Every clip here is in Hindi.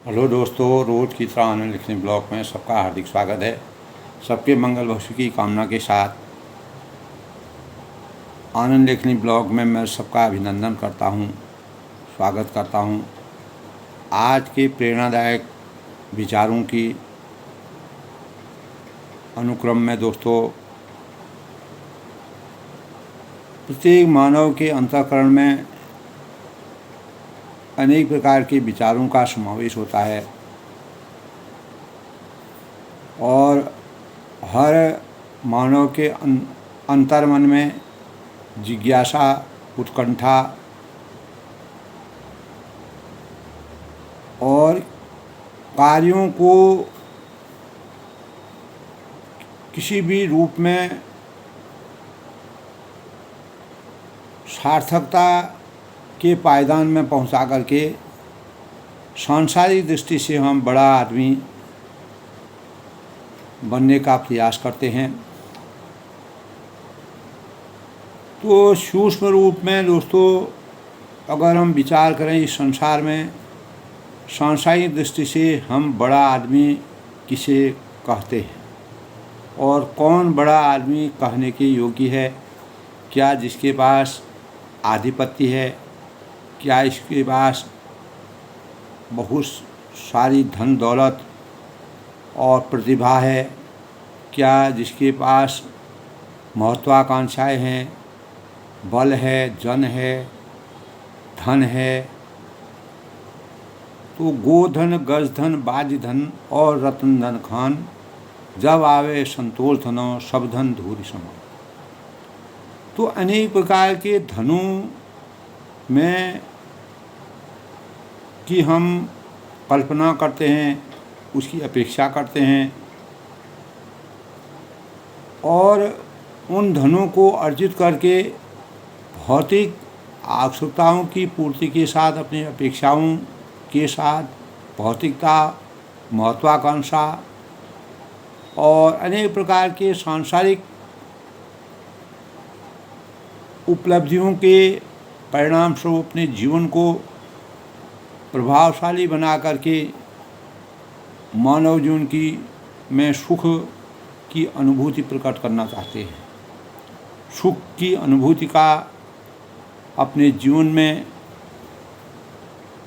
हेलो दोस्तों, रोज़ की तरह आनंद लिखने ब्लॉग में सबका हार्दिक स्वागत है। सबके मंगल भविष्य की कामना के साथ आनंद लिखने ब्लॉग में मैं सबका अभिनंदन करता हूं, स्वागत करता हूं। आज के प्रेरणादायक विचारों की अनुक्रम में दोस्तों, प्रत्येक मानव के अंतःकरण में अनेक प्रकार के विचारों का समावेश होता है और हर मानव के अंतर्मन में जिज्ञासा, उत्कंठा और कार्यों को किसी भी रूप में सार्थकता के पायदान में पहुंचा करके सांसारिक दृष्टि से हम बड़ा आदमी बनने का प्रयास करते हैं। तो सूक्ष्म रूप में दोस्तों, अगर हम विचार करें इस संसार में, सांसारिक दृष्टि से हम बड़ा आदमी किसे कहते हैं और कौन बड़ा आदमी कहने के योग्य है? क्या जिसके पास आधिपत्य है? क्या इसके पास बहुत सारी धन दौलत और प्रतिभा है? क्या जिसके पास महत्वाकांक्षाएं हैं, बल है, जन है, धन है? तो गोधन, गजधन, बाजधन और रत्न धन खान, जब आवे संतोष धनो सब धन धूरी समान। तो अनेक प्रकार के धनों में कि हम कल्पना करते हैं, उसकी अपेक्षा करते हैं और उन धनों को अर्जित करके भौतिक आवश्यकताओं की पूर्ति के साथ, अपनी अपेक्षाओं के साथ भौतिकता, महत्वाकांक्षा और अनेक प्रकार के सांसारिक उपलब्धियों के परिणाम स्वरूप अपने जीवन को प्रभावशाली बना करके मानव जीवन की में सुख की अनुभूति प्रकट करना चाहते हैं। सुख की अनुभूति का अपने जीवन में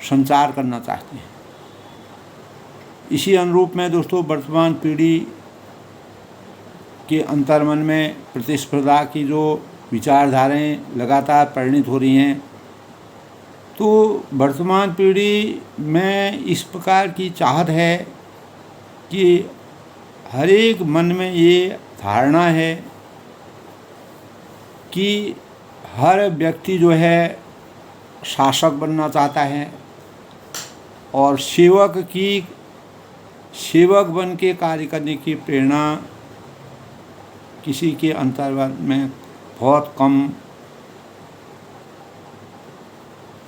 संचार करना चाहते हैं। इसी अनुरूप में दोस्तों, वर्तमान पीढ़ी के अंतर्मन में प्रतिस्पर्धा की जो विचारधाराएं लगातार परिणित हो रही हैं, तो वर्तमान पीढ़ी में इस प्रकार की चाहत है कि हर एक मन में ये धारणा है कि हर व्यक्ति जो है शासक बनना चाहता है और सेवक बन के कार्य करने की प्रेरणा किसी के अंतर्मन में बहुत कम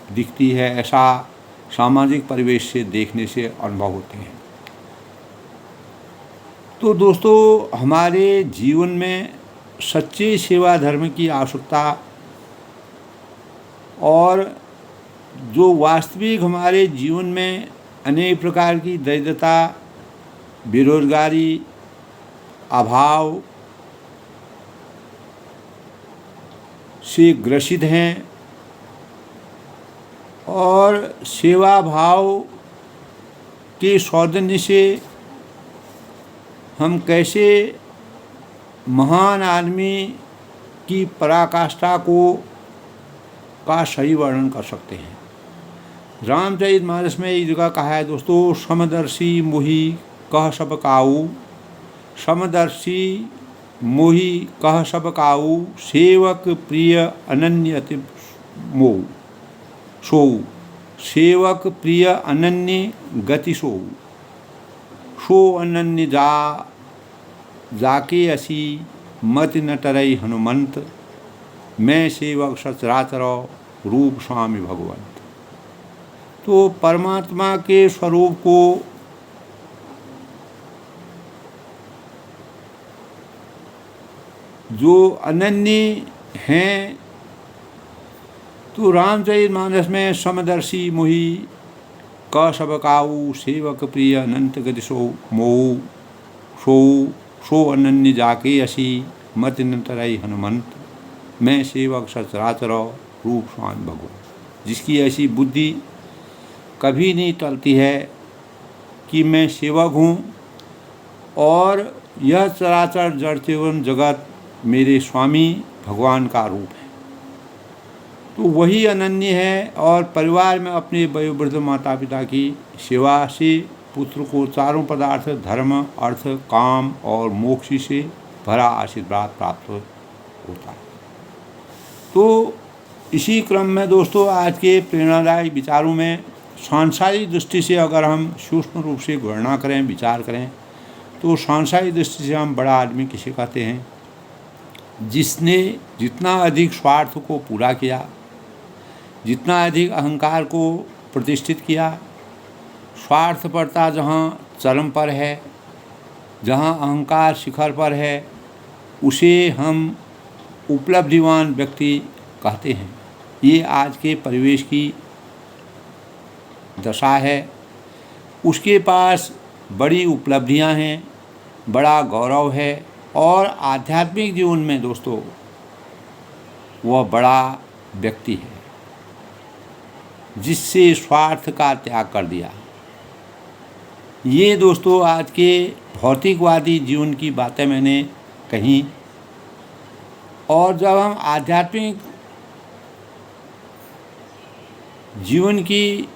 दिखती है। ऐसा सामाजिक परिवेश से देखने से अनुभव होते हैं। तो दोस्तों, हमारे जीवन में सच्चे सेवा धर्म की आवश्यकता और जो वास्तविक हमारे जीवन में अनेक प्रकार की दरिद्रता, बेरोजगारी, अभाव से ग्रसित हैं और सेवा भाव के सौजन्य से हम कैसे महान आदमी की पराकाष्ठा का सही वर्णन कर सकते हैं। रामचरितमानस में एक जगह कहा है दोस्तों, समदर्शी मोहि कह सब काऊ, समदर्शी मोहि कह सब काऊ, सेवक प्रिय अनन्य अति मोह सोऊ, सेवक प्रिय अनन्य गति सोऊ, सो अनन्य जाके असी मति न टरई हनुमंत, मैं सेवक सचराचर रूप स्वामी भगवंत। तो परमात्मा के स्वरूप को जो अनन्य हैं, तो रामचरितमानस में समदर्शी मोहि क सब काऊ सेवक प्रिय अनंत गति सो मोऊ सो अनन्य जाके असी मत नतरई हनुमंत मैं सेवक सचराचर रूप स्वान भगवान। जिसकी ऐसी बुद्धि कभी नहीं टलती है कि मैं सेवक हूँ और यह चराचर जड़ चेतन जगत मेरे स्वामी भगवान का रूप है, तो वही अनन्य है और परिवार में अपने वयोवृद्ध माता पिता की सेवा से पुत्र को चारों पदार्थ धर्म अर्थ काम और मोक्ष से भरा आशीर्वाद प्राप्त होता है। तो इसी क्रम में दोस्तों आज के प्रेरणादायक विचारों में सांसारिक दृष्टि से अगर हम सूक्ष्म रूप से गणना करें विचार करें तो सांसारिक दृष्टि से हम बड़ा आदमी किसे कहते हैं? जिसने जितना अधिक स्वार्थ को पूरा किया, जितना अधिक अहंकार को प्रतिष्ठित किया, स्वार्थपरता जहाँ चरम पर है, जहाँ अहंकार शिखर पर है, उसे हम उपलब्धिवान व्यक्ति कहते हैं। ये आज के परिवेश की दशा है। उसके पास बड़ी उपलब्धियां हैं, बड़ा गौरव है और आध्यात्मिक जीवन में दोस्तों वह बड़ा व्यक्ति है जिससे स्वार्थ का त्याग कर दिया। ये दोस्तों आज के भौतिकवादी जीवन की बातें मैंने कही, और जब हम आध्यात्मिक जीवन की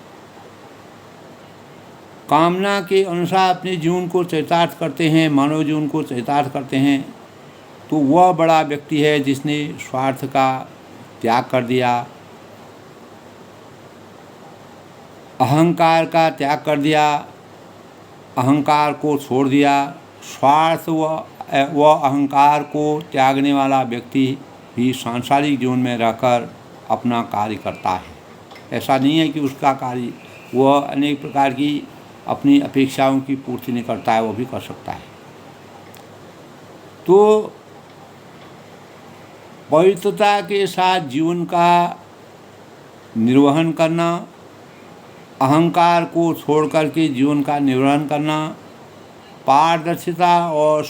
कामना के अनुसार अपने जीवन को चरितार्थ करते हैं, मानव जीवन को चरितार्थ करते हैं, तो वह बड़ा व्यक्ति है जिसने स्वार्थ का त्याग कर दिया, अहंकार का त्याग कर दिया, अहंकार को छोड़ दिया। स्वार्थ व अहंकार को त्यागने वाला व्यक्ति भी सांसारिक जीवन में रहकर अपना कार्य करता है। ऐसा नहीं है कि उसका कार्य वह अनेक प्रकार की अपनी अपेक्षाओं की पूर्ति नहीं करता है, वो भी कर सकता है। तो पवित्रता के साथ जीवन का निर्वहन करना, अहंकार को छोड़ करके जीवन का निर्वहन करना, पारदर्शिता और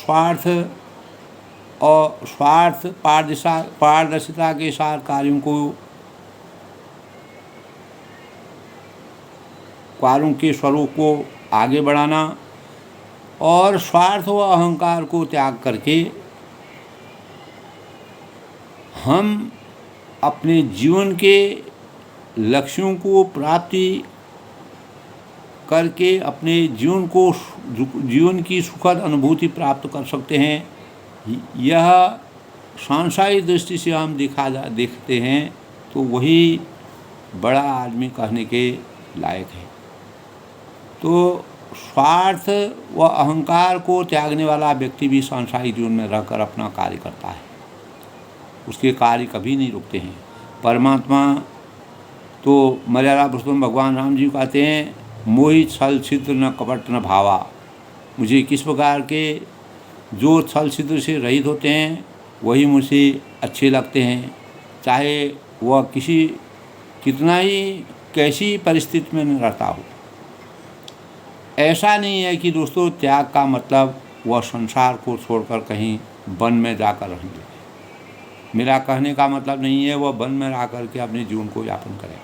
पारदर्शिता के साथ कार्यों के स्वरूप को आगे बढ़ाना और स्वार्थ व अहंकार को त्याग करके हम अपने जीवन के लक्ष्यों को प्राप्ति करके अपने जीवन की सुखद अनुभूति प्राप्त कर सकते हैं। यह सांसारिक दृष्टि से हम देखते हैं तो वही बड़ा आदमी कहने के लायक है। तो स्वार्थ व अहंकार को त्यागने वाला व्यक्ति भी सांसारिक जीवन में रहकर अपना कार्य करता है, उसके कार्य कभी नहीं रुकते हैं। परमात्मा तो मर्यादा पुरुषोत्तम भगवान राम जी कहते हैं, मोहि छल छिद्र न कपट न भावा। मुझे किस प्रकार के जो छल छिद्र से रहित होते हैं वही मुझे अच्छे लगते हैं, चाहे वह कितना ही कैसी परिस्थिति में न रहता हो। ऐसा नहीं है कि दोस्तों त्याग का मतलब वह संसार को छोड़कर कहीं वन में जाकर रहेंगे। मेरा कहने का मतलब नहीं है वह वन में रह करके अपने जीवन को यापन करें,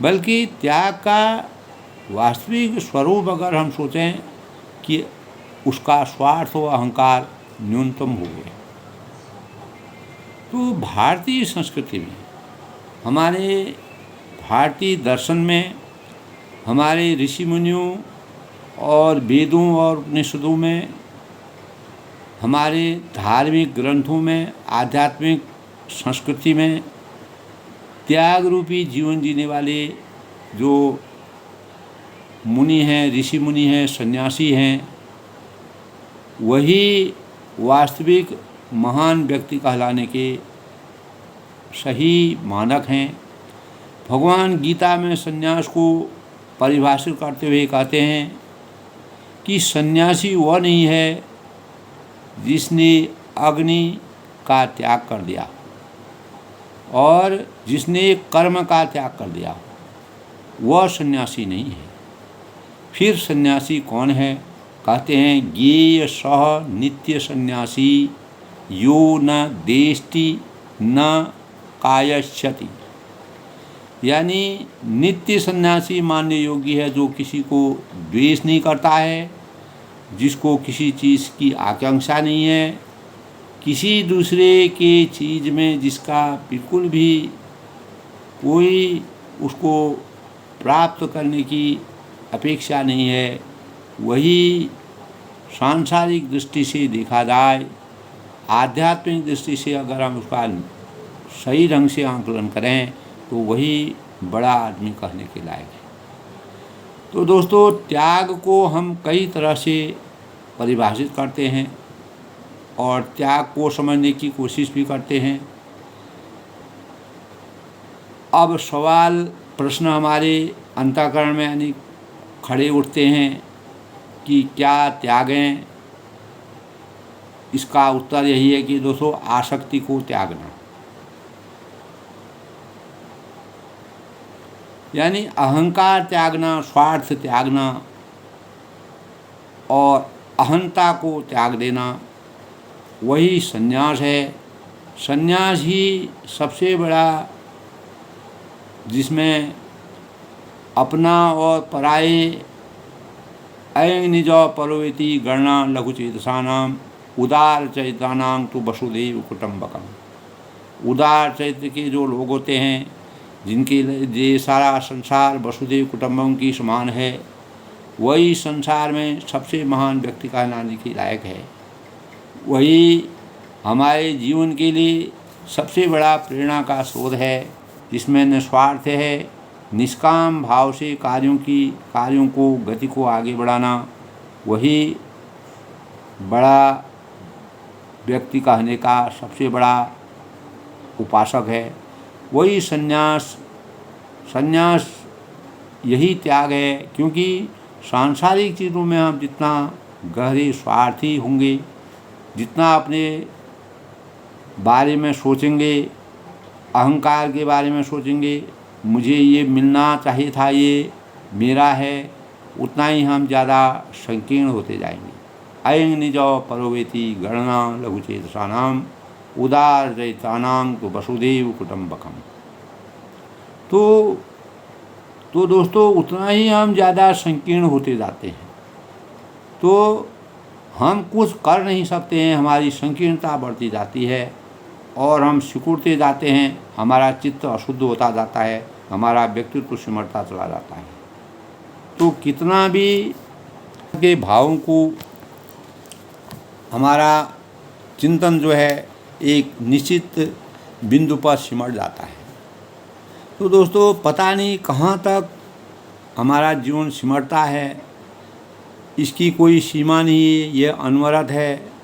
बल्कि त्याग का वास्तविक स्वरूप अगर हम सोचें कि उसका स्वार्थ व अहंकार न्यूनतम हो गए। तो भारतीय संस्कृति में, हमारे भारतीय दर्शन में, हमारे ऋषि मुनियों और वेदों और उपनिषदों में, हमारे धार्मिक ग्रंथों में, आध्यात्मिक संस्कृति में त्याग रूपी जीवन जीने वाले जो मुनि हैं, ऋषि मुनि हैं, सन्यासी हैं, वही वास्तविक महान व्यक्ति कहलाने के सही मानक हैं। भगवान गीता में सन्यास को परिभाषित करते हुए कहते हैं कि सन्यासी वह नहीं है जिसने अग्नि का त्याग कर दिया और जिसने कर्म का त्याग कर दिया, वह सन्यासी नहीं है। फिर सन्यासी कौन है? कहते हैं ज्ञेय सह नित्य सन्यासी यो न देष्टि न कायश्यति। यानी नित्य सन्यासी मानने योग्य है जो किसी को द्वेष नहीं करता है, जिसको किसी चीज़ की आकांक्षा नहीं है, किसी दूसरे के चीज़ में जिसका बिल्कुल भी कोई उसको प्राप्त करने की अपेक्षा नहीं है। वही सांसारिक दृष्टि से देखा जाए, आध्यात्मिक दृष्टि से अगर हम उसका सही ढंग से आंकलन करें तो वही बड़ा आदमी कहने के लायक है। तो दोस्तों, त्याग को हम कई तरह से परिभाषित करते हैं और त्याग को समझने की कोशिश भी करते हैं। अब सवाल प्रश्न हमारे अंतःकरण में यानी खड़े उठते हैं कि क्या त्यागें? इसका उत्तर यही है कि दोस्तों, आसक्ति को त्यागना, यानी अहंकार त्यागना, स्वार्थ त्यागना और अहंता को त्याग देना, वही संन्यास है। संन्यास ही सबसे बड़ा, जिसमें अपना और पराये अयं निज परोवेति गणना लघुचेतसानां उदार चैतानां तो वसुदेव कुटुम्बकम्। उदार चैत्र के जो लोग होते हैं, जिनके ये सारा संसार वसुदेव कुटुम्बकम की समान है, वही संसार में सबसे महान व्यक्ति कहलाने के लायक है। वही हमारे जीवन के लिए सबसे बड़ा प्रेरणा का स्रोत है, जिसमें निस्वार्थ है, निष्काम भाव से कार्यों को गति को आगे बढ़ाना, वही बड़ा व्यक्ति कहने का सबसे बड़ा उपासक है। वही संन्यास यही त्याग है, क्योंकि सांसारिक चीज़ों में हम जितना गहरे स्वार्थी होंगे, जितना अपने बारे में सोचेंगे, अहंकार के बारे में सोचेंगे, मुझे ये मिलना चाहिए था, ये मेरा है, उतना ही हम ज़्यादा संकीर्ण होते जाएंगे। अयं निज परोवेति गणना लघुचेतसानां उदार चैतानां तो वसुदेव कुटुम्बकम्। तो दोस्तों, उतना ही हम ज़्यादा संकीर्ण होते जाते हैं, तो हम कुछ कर नहीं सकते हैं, हमारी संकीर्णता बढ़ती जाती है और हम सिकुड़ते जाते हैं, हमारा चित्त अशुद्ध होता जाता है, हमारा व्यक्तित्व सिमटता चला जाता है। तो कितना भी के भावों को हमारा चिंतन जो है एक निश्चित बिंदु पर सिमट जाता है। तो दोस्तों, पता नहीं कहाँ तक हमारा जीवन सिमटता है, इसकी कोई सीमा नहीं है, ये अनवरत है।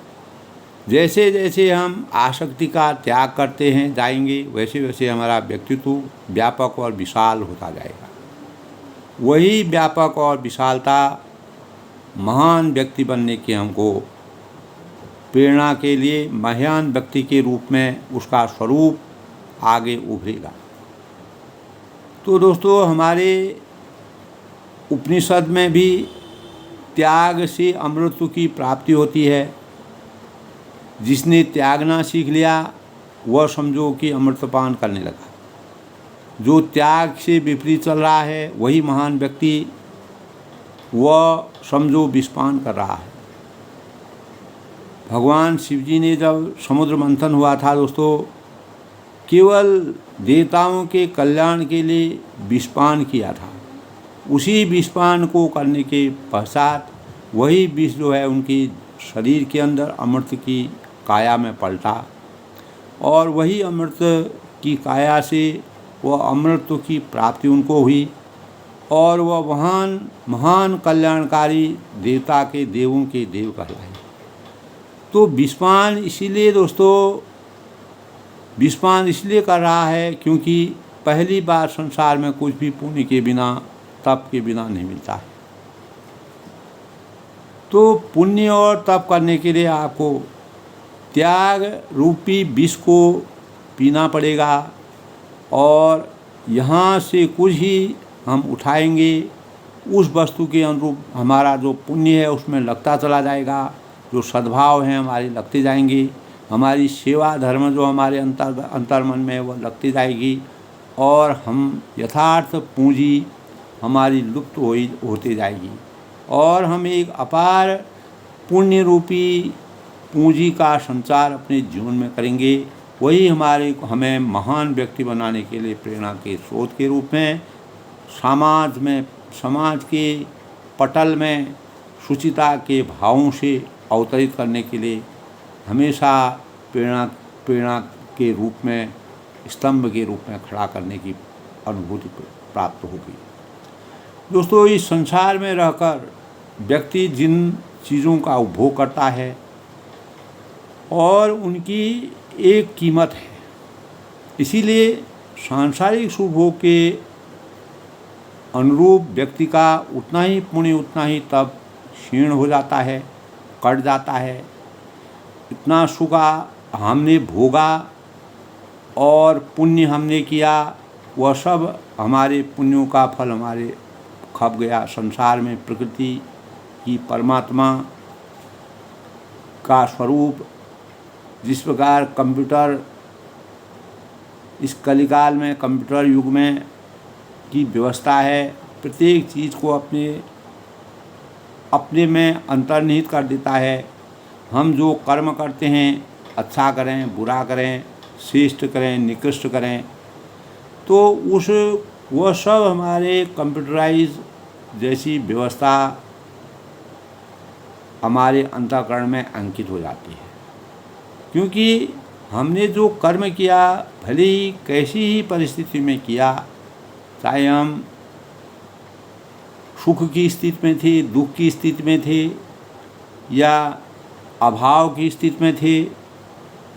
जैसे जैसे हम आसक्ति का त्याग करते हैं जाएंगे, वैसे वैसे हमारा व्यक्तित्व व्यापक और विशाल होता जाएगा। वही व्यापक और विशालता महान व्यक्ति बनने की हमको प्रेरणा के लिए महान व्यक्ति के रूप में उसका स्वरूप आगे उभरेगा। तो दोस्तों, हमारे उपनिषद में भी त्याग से अमृत की प्राप्ति होती है। जिसने त्यागना सीख लिया वह समझो कि अमृतपान करने लगा। जो त्याग से विपरीत चल रहा है वही महान व्यक्ति, वह समझो विषपान कर रहा है। भगवान शिव जी ने जब समुद्र मंथन हुआ था दोस्तों, केवल देवताओं के कल्याण के लिए विषपान किया था। उसी विषपान को करने के पश्चात वही विष जो है उनकी शरीर के अंदर अमृत की काया में पलटा और वही अमृत की काया से वह अमृत की प्राप्ति उनको हुई और वह महान कल्याणकारी देवता के देवों के देव कहलाए। तो विषपान इसीलिए दोस्तों, विषपान इसलिए कर रहा है क्योंकि पहली बार संसार में कुछ भी पुण्य के बिना, तप के बिना नहीं मिलता है। तो पुण्य और तप करने के लिए आपको त्याग रूपी विष को पीना पड़ेगा और यहाँ से कुछ ही हम उठाएंगे उस वस्तु के अनुरूप हमारा जो पुण्य है उसमें लगता चला जाएगा, जो सद्भाव हैं हमारी लगते जाएंगी, हमारी सेवा धर्म जो हमारे अंतर्मन में है वो लगती जाएगी, और हम यथार्थ पूंजी हमारी लुप्त होती जाएगी, और हम एक अपार पुण्य रूपी पूंजी का संचार अपने जीवन में करेंगे। वही हमें महान व्यक्ति बनाने के लिए प्रेरणा के स्रोत के रूप में समाज के पटल में शुचिता के भावों से अवतरित करने के लिए हमेशा प्रेरणा के रूप में, स्तंभ के रूप में खड़ा करने की अनुभूति प्राप्त होगी। दोस्तों, इस संसार में रहकर व्यक्ति जिन चीज़ों का उपभोग करता है और उनकी एक कीमत है, इसीलिए सांसारिक सुखभोग के अनुरूप व्यक्ति का उतना ही पुण्य, उतना ही तप क्षीण हो जाता है, कट जाता है। इतना सुख हमने भोगा और पुण्य हमने किया, वह सब हमारे पुण्यों का फल हमारे खप गया। संसार में प्रकृति की परमात्मा का स्वरूप जिस प्रकार कंप्यूटर, इस कलिकाल में कंप्यूटर युग में की व्यवस्था है, प्रत्येक चीज़ को अपने में अंतर्निहित कर देता है। हम जो कर्म करते हैं, अच्छा करें, बुरा करें, श्रेष्ठ करें, निकृष्ट करें, तो वह सब हमारे कंप्यूटराइज जैसी व्यवस्था हमारे अंतःकरण में अंकित हो जाती है। क्योंकि हमने जो कर्म किया, भले ही कैसी ही परिस्थिति में किया, चाहे हम सुख की स्थिति में थे, दुख की स्थिति में थे, या अभाव की स्थिति में थे,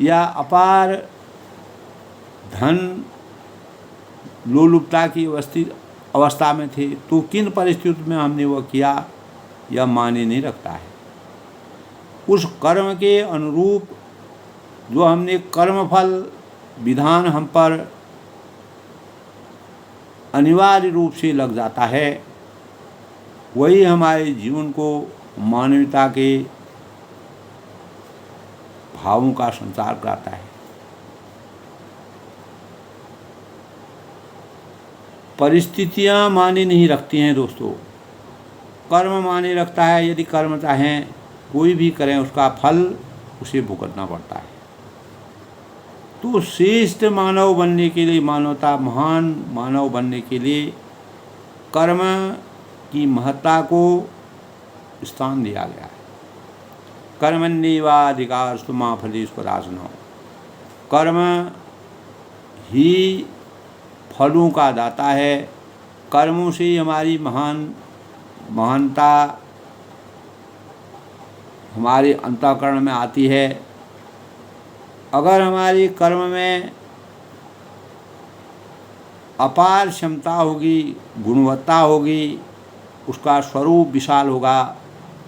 या अपार धन लोलुपता की अवस्था में थे, तो किन परिस्थितियों में हमने वह किया, यह मायने नहीं रखता है। उस कर्म के अनुरूप जो हमने कर्मफल विधान हम पर अनिवार्य रूप से लग जाता है, वही हमारे जीवन को मानवता के भावों का संचार कराता है। परिस्थितियां माने नहीं रखती हैं दोस्तों, कर्म माने रखता है। यदि कर्म चाहें कोई भी करें, उसका फल उसे भुगतना पड़ता है। तो श्रेष्ठ मानव बनने के लिए, महान मानव बनने के लिए कर्म की महत्ता को स्थान दिया गया है। कर्मण्येवाधिकारस्तु मा फलेषु कदाचन। कर्म ही फलों का दाता है। कर्मों से ही हमारी महानता हमारे अंतःकरण में आती है। अगर हमारे कर्म में अपार क्षमता होगी, गुणवत्ता होगी, उसका स्वरूप विशाल होगा,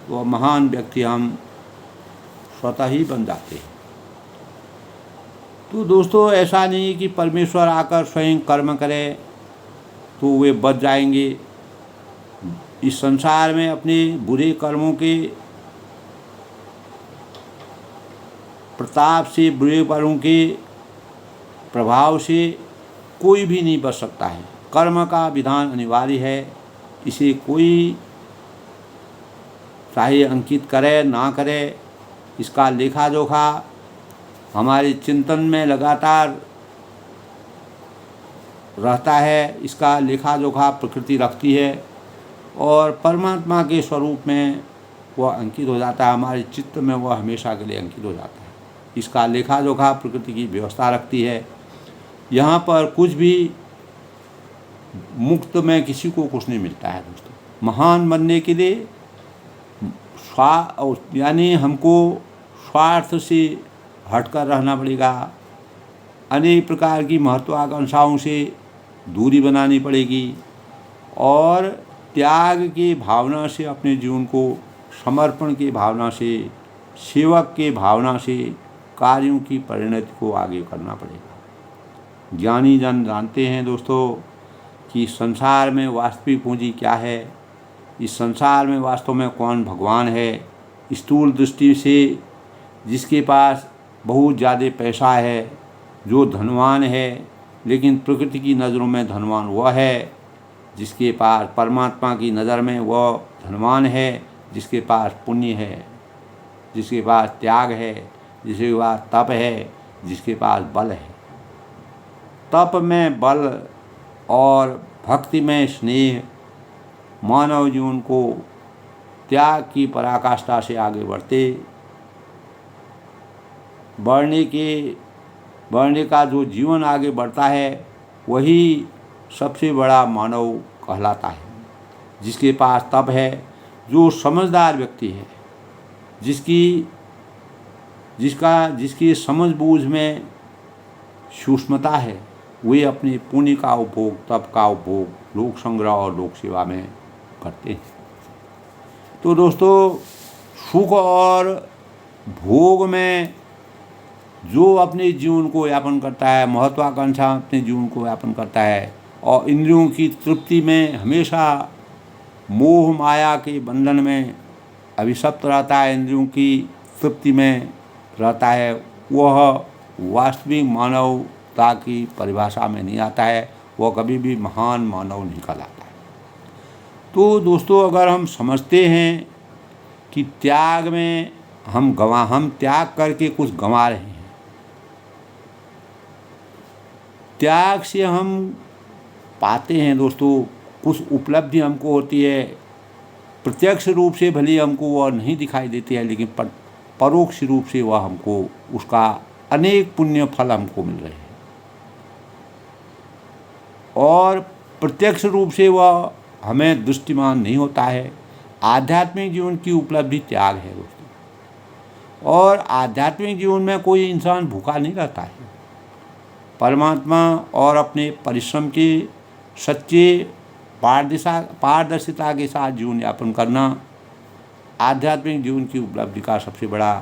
वह महान व्यक्ति हम स्वतः ही बन जाते हैं। तो दोस्तों, ऐसा नहीं कि परमेश्वर आकर स्वयं कर्म करे तो वे बच जाएंगे। इस संसार में अपने बुरे कर्मों के प्रताप से, बुरे कर्मों के प्रभाव से कोई भी नहीं बच सकता है। कर्म का विधान अनिवार्य है। इसे कोई चाहे अंकित करे ना करे, इसका लेखा जोखा हमारे चिंतन में लगातार रहता है। इसका लेखा जोखा प्रकृति रखती है और परमात्मा के स्वरूप में वह अंकित हो जाता है। हमारे चित्त में वह हमेशा के लिए अंकित हो जाता है। इसका लेखा जोखा प्रकृति की व्यवस्था रखती है। यहाँ पर कुछ भी मुफ्त में किसी को कुछ नहीं मिलता है दोस्तों। महान बनने के लिए यानी हमको स्वार्थ से हटकर रहना पड़ेगा। अनेक प्रकार की महत्वाकांक्षाओं से दूरी बनानी पड़ेगी और त्याग की भावना से, अपने जीवन को समर्पण की भावना से, सेवक की भावना से कार्यों की परिणति को आगे करना पड़ेगा। ज्ञानी जन जानते हैं दोस्तों कि संसार में वास्तविक पूंजी क्या है। इस संसार में वास्तव में कौन भगवान है। स्थूल दृष्टि से जिसके पास बहुत ज़्यादा पैसा है, जो धनवान है, लेकिन प्रकृति की नज़रों में धनवान वह है जिसके पास परमात्मा की नज़र में वह धनवान है जिसके पास पुण्य है, जिसके पास त्याग है, जिसके पास तप है, जिसके पास बल है। तप में बल और भक्ति में स्नेह मानव जीवन को त्याग की पराकाष्ठा से आगे बढ़ने का जो जीवन आगे बढ़ता है वही सबसे बड़ा मानव कहलाता है। जिसके पास तप है, जो समझदार व्यक्ति है, जिसकी समझबूझ में सूक्ष्मता है, वे अपने पुण्य का उपभोग, तप का उपभोग लोक संग्रह और लोक सेवा में करते हैं। तो दोस्तों, सुख और भोग में जो अपने जीवन को यापन करता है, महत्वाकांक्षा अपने जीवन को यापन करता है और इंद्रियों की तृप्ति में हमेशा मोह माया के बंधन में अभिशप्त रहता है, इंद्रियों की तृप्ति में रहता है, वह वास्तविक मानवता की परिभाषा में नहीं आता है, वह कभी भी महान मानव नहीं कहलाता है। तो दोस्तों, अगर हम समझते हैं कि त्याग में हम त्याग करके कुछ गंवा रहे हैं, त्याग से हम पाते हैं दोस्तों कुछ उपलब्धि हमको होती है, प्रत्यक्ष रूप से भले हमको वह नहीं दिखाई देती है, लेकिन परोक्ष रूप से वह हमको उसका अनेक पुण्य फल हमको मिल रहे हैं और प्रत्यक्ष रूप से वह हमें दृष्टिमान नहीं होता है। आध्यात्मिक जीवन की उपलब्धि त्याग है दोस्तों, और आध्यात्मिक जीवन में कोई इंसान भूखा नहीं रहता है। परमात्मा और अपने परिश्रम के सच्चे पारदर्शिता के साथ जीवन यापन करना आध्यात्मिक जीवन की उपलब्धि का सबसे बड़ा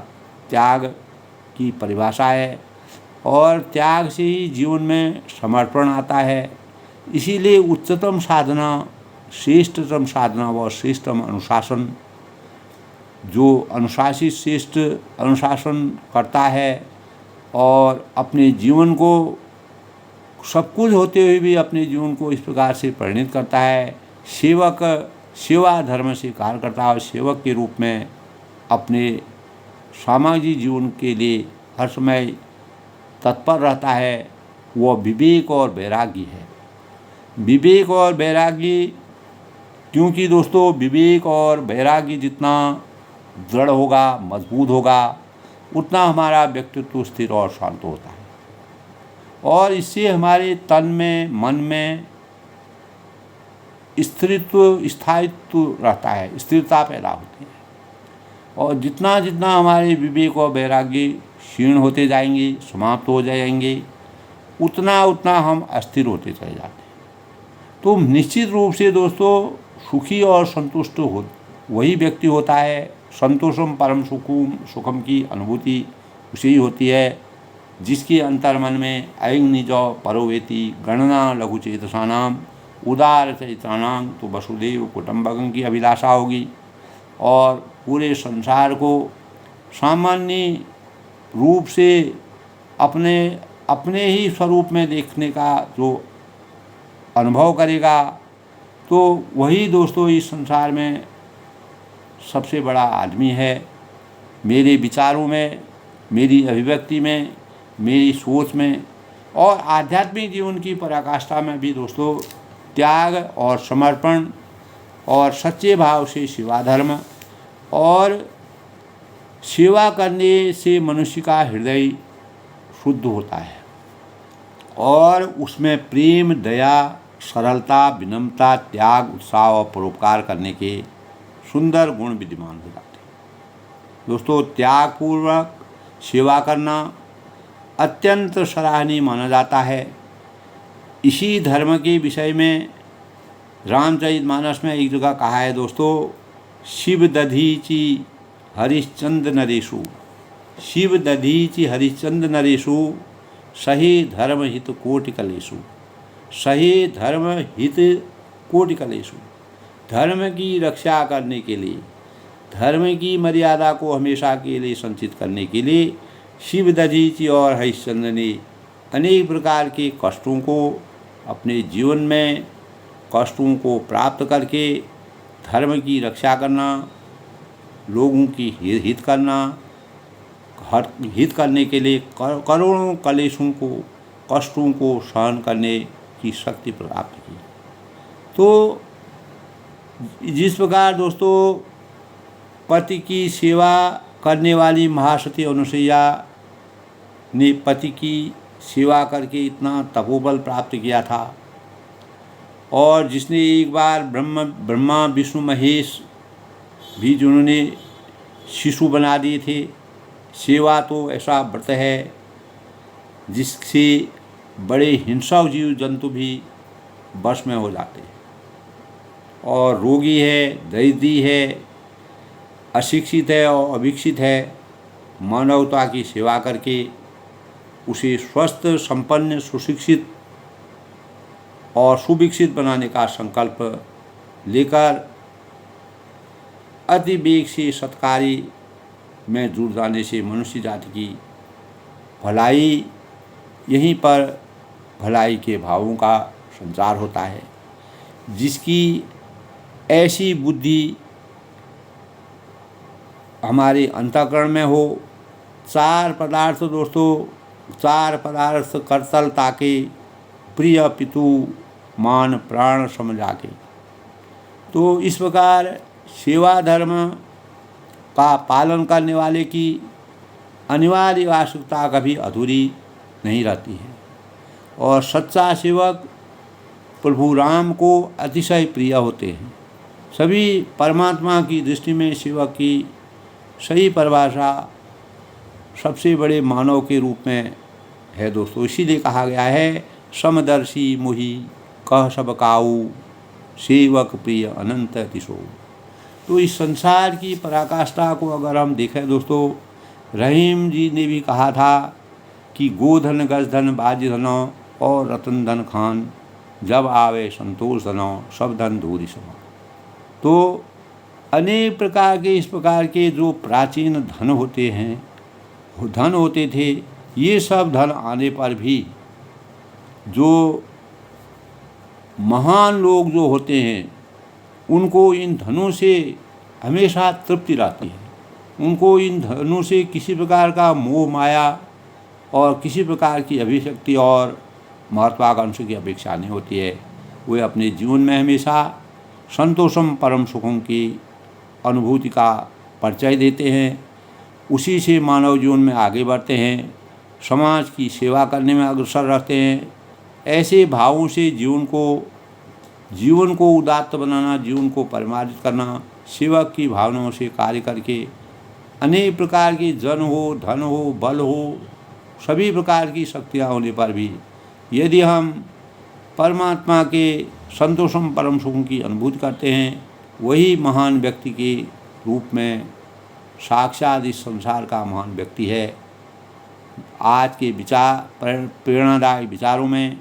त्याग की परिभाषा है और त्याग से ही जीवन में समर्पण आता है। इसीलिए उच्चतम साधना, श्रेष्ठतम साधना व श्रेष्ठतम अनुशासन, जो अनुशासित श्रेष्ठ अनुशासन करता है और अपने जीवन को सब कुछ होते हुए भी अपने जीवन को इस प्रकार से परिणित करता है, सेवा धर्म से कार्य करता है और सेवक के रूप में अपने सामाजिक जीवन के लिए हर समय तत्पर रहता है, वह विवेक और वैरागी है। विवेक और वैरागी, क्योंकि दोस्तों विवेक और वैरागी जितना दृढ़ होगा, मजबूत होगा, उतना हमारा व्यक्तित्व स्थिर और शांत होता है और इससे हमारे तन में, मन में स्थायित्व रहता है, स्थिरता पैदा होती है। और जितना जितना हमारे विवेक और वैराग्य क्षीण होते जाएंगे, समाप्त हो जाएंगे, उतना उतना हम अस्थिर होते चले जाते हैं। तो निश्चित रूप से दोस्तों सुखी और संतुष्ट वही व्यक्ति होता है, संतोषम परम सुखम की अनुभूति उसे ही होती है जिसके अंतर्मन में अयं निजो परोवेति गणना लघुचेतसानाम उदार चैत्राणाम तो वसुदेव कुटुंबकम की अभिलाषा होगी और पूरे संसार को सामान्य रूप से अपने ही स्वरूप में देखने का जो अनुभव करेगा, तो वही दोस्तों इस संसार में सबसे बड़ा आदमी है। मेरे विचारों में, मेरी अभिव्यक्ति में, मेरी सोच में और आध्यात्मिक जीवन की पराकाष्ठा में भी दोस्तों त्याग और समर्पण और सच्चे भाव से सेवा धर्म और सेवा करने से मनुष्य का हृदय शुद्ध होता है और उसमें प्रेम, दया, सरलता, विनम्रता, त्याग, उत्साह और परोपकार करने के सुंदर गुण विद्यमान हो जाते हैं। दोस्तों, त्यागपूर्वक सेवा करना अत्यंत सराहनीय माना जाता है। इसी धर्म के विषय में रामचरितमानस में एक जगह कहा है दोस्तों, शिव दधीचि हरिश्चंद्र नरेशु, शिव दधीचि हरिश्चंद्र नरेशु सही धर्म हित कोटि कलेशु, सही धर्म हित कोटि कलेशु। धर्म की रक्षा करने के लिए, धर्म की मर्यादा को हमेशा के लिए संचित करने के लिए शिव दधीचि और हरिश्चंद्र ने अनेक प्रकार के कष्टों को अपने जीवन में, कष्टों को प्राप्त करके धर्म की रक्षा करना, लोगों की हित करना, हित करने के लिए करोड़ों कलेशों को, कष्टों को सहन करने की शक्ति प्राप्त की। तो जिस प्रकार दोस्तों पति की सेवा करने वाली महासती अनुसुईया ने पति की सेवा करके इतना तपोबल प्राप्त किया था, और जिसने एक बार ब्रह्मा विष्णु महेश भी जिन्होंने शिशु बना दिए थे। सेवा तो ऐसा व्रत है जिससे बड़े हिंसक जीव जंतु भी वश में हो जाते हैं, और रोगी है, दरिद्री है, अशिक्षित है और अभिक्षित है, मानवता की सेवा करके उसे स्वस्थ, संपन्न, सुशिक्षित और सुविकसित बनाने का संकल्प लेकर अति वेग से सत्कार्य में जुड़ जाने से मनुष्य जाति की भलाई, यहीं पर भलाई के भावों का संचार होता है। जिसकी ऐसी बुद्धि हमारे अंतःकरण में हो, चार पदार्थ दोस्तों, चार पदार्थ करतल ताके, प्रिय पितु मान प्राण समझाके। तो इस प्रकार सेवा धर्म का पालन करने वाले की अनिवार्य आवश्यकता कभी अधूरी नहीं रहती है, और सच्चा सेवक प्रभु राम को अतिशय प्रिय होते हैं। सभी परमात्मा की दृष्टि में सेवक की सही परिभाषा सबसे बड़े मानव के रूप में है दोस्तों। इसीलिए कहा गया है, समदर्शी मोहि कह सब काऊ, सेवक प्रिय अनंत अतिशो। तो इस संसार की पराकाष्ठा को अगर हम देखें दोस्तों, रहीम जी ने भी कहा था कि गोधन गजधन बाज धनो और रतन धन खान, जब आवे संतोष धनो सब धन धूरी समा। तो अनेक प्रकार के इस प्रकार के जो प्राचीन धन होते हैं, धन होते थे, ये सब धन आने पर भी जो महान लोग जो होते हैं उनको इन धनों से हमेशा तृप्ति रहती है। उनको इन धनों से किसी प्रकार का मोह माया और किसी प्रकार की अभिशक्ति और महत्वाकांक्षा की अपेक्षा नहीं होती है। वे अपने जीवन में हमेशा संतोषम परम सुखों की अनुभूति का परिचय देते हैं। उसी से मानव जीवन में आगे बढ़ते हैं, समाज की सेवा करने में अग्रसर रहते हैं। ऐसे भावों से जीवन को उदात्त बनाना, जीवन को परिमार्जित करना, सेवक की भावनाओं से कार्य करके अनेक प्रकार के जन हो, धन हो, बल हो, सभी प्रकार की शक्तियाँ होने पर भी यदि हम परमात्मा के संतोषम परम सुख की अनुभूति करते हैं, वही महान व्यक्ति के रूप में साक्षात इस संसार का महान व्यक्ति है। आज के विचार, प्रेरणादायक विचारों में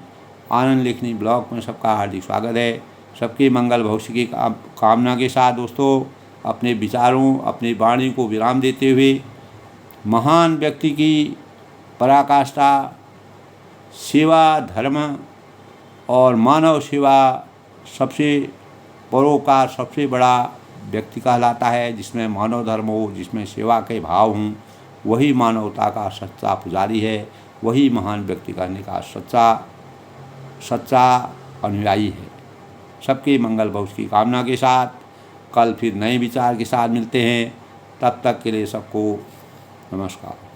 आनंद लेखनी ब्लॉग में सबका हार्दिक स्वागत है। सबके मंगल भविष्य की कामना के साथ दोस्तों, अपने विचारों, अपनी वाणी को विराम देते हुए महान व्यक्ति की पराकाष्ठा, सेवा धर्म और मानव सेवा सबसे परोपकार सबसे बड़ा व्यक्ति कहलाता है। जिसमें मानव धर्म हो, जिसमें सेवा के भाव हों, वही मानवता का सच्चा पुजारी है, वही महान व्यक्ति कहने का सच्चा अनुयायी है। सबके मंगल भविष्य की कामना के साथ कल फिर नए विचार के साथ मिलते हैं। तब तक के लिए सबको नमस्कार।